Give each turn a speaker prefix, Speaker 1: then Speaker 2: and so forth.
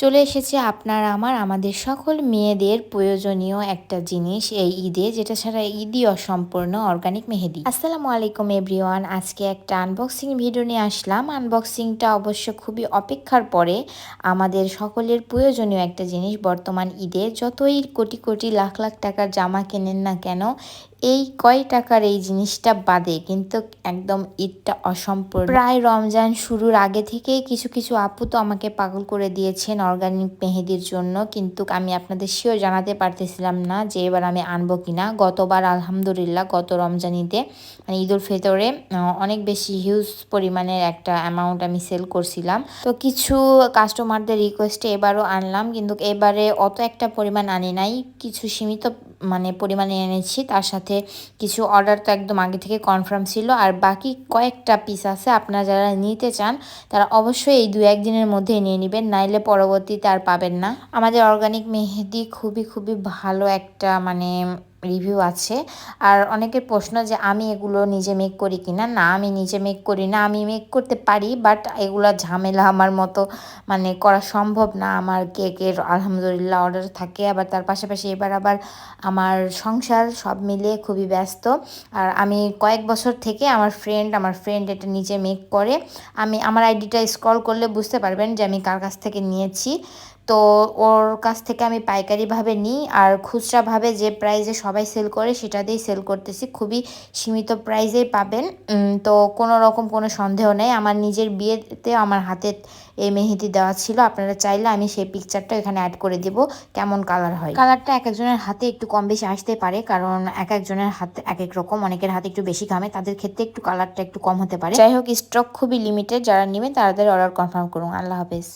Speaker 1: চলে এসেছে আমাদের সকল মেয়েদের প্রয়োজনীয় একটা জিনিস এই ঈদে, যেটা ছাড়া ঈদই অসম্পূর্ণ, অর্গানিক মেহেদি। আসসালামু আলাইকুম এভরিওয়ান, আজকে একটা আনবক্সিং ভিডিও নিয়ে আসলাম। আনবক্সিংটা অবশ্য খুবই অপেক্ষার পরে আমাদের সকলের প্রয়োজনীয় একটা জিনিস। বর্তমান ঈদে যতই কোটি কোটি লাখ লাখ টাকার জামা কেনেন না কেন, এই কয় টাকার এই জিনিসটা বাদে কিন্তু একদম ঈদটা অসম্পূর্ণ। প্রায় রমজান শুরুর আগে থেকেই কিছু কিছু আপু তো আমাকে পাগল করে দিয়েছেন অর্গানিক মেহেদির জন্য, কিন্তু আমি আপনাদের শিওর জানাতে পারতেছিলাম না যে এবার আমি আনবো কিনা। গতবার আলহামদুলিল্লাহ গত রমজান ঈদে মানে ঈদুল ফিতরে অনেক বেশি হিউজ পরিমাণের একটা অ্যামাউন্ট আমি সেল করছিলাম। তো কিছু কাস্টমারদের রিকোয়েস্টে এবারও আনলাম, কিন্তু এবারে অত একটা পরিমাণ আনি নাই, কিছু সীমিত পরিমাণে এনেছি। তার সাথে কিছু অর্ডার তো একদম আগে থেকে কনফার্ম ছিল, আর বাকি কয়েকটা পিস আছে। আপনারা যারা নিতে চান তারা অবশ্যই এই 2-1 দিনের মধ্যেই নিয়ে নেবেন, নাইলে পরবর্তীতে আর পাবেন না। আমাদের অর্গানিক মেহেদি খুবই খুবই ভালো একটা রিভিউ আছে। আর অনেকের প্রশ্ন যে আমি এগুলো নিজে মেক করি কিনা। না, আমি নিজে মেক করি না। আমি মেক করতে পারি, বাট এগুলো ঝামেলা আমার মতো করা সম্ভব না। আমার কেকের আলহামদুলিল্লাহ অর্ডার থাকে, আবার তার পাশাপাশি এবার আবার আমার সংসার সব মিলিয়ে খুবই ব্যস্ত। আর আমি কয়েক বছর থেকে আমার ফ্রেন্ড এটা নিজে মেক করে। আমার আইডিটা স্ক্রল করলে বুঝতে পারবেন যে আমি কার কাছ থেকে নিয়েছি। তো ওর কাছ থেকে আমি পাইকারিভাবে নিই, আর খুচরাভাবে যে প্রাইসে সবাই সেল করে সেটা দিয়েই সেল করতেছি। খুবই সীমিত প্রাইসেই পাবেন। তো কোনো রকম কোনো সন্দেহ নেই। আমার নিজের বিয়েতে আমার হাতে এই মেহেদি দেওয়া ছিল। আপনারা চাইলে আমি সেই পিকচারটা এখানে অ্যাড করে দেব, কেমন কালার হয়। কালারটা এক একজনের হাতে একটু কম বেশি আসতে পারে, কারণ এক একজনের হাতে এক এক রকম। অনেকের হাতে একটু বেশি ঘামে, তাদের ক্ষেত্রে একটু কালারটা একটু কম হতে পারে। যাই হোক, স্টক খুবই লিমিটেড। যারা নেবেন তাদের অর্ডার কনফার্ম করুন। আল্লাহ হাফেজ।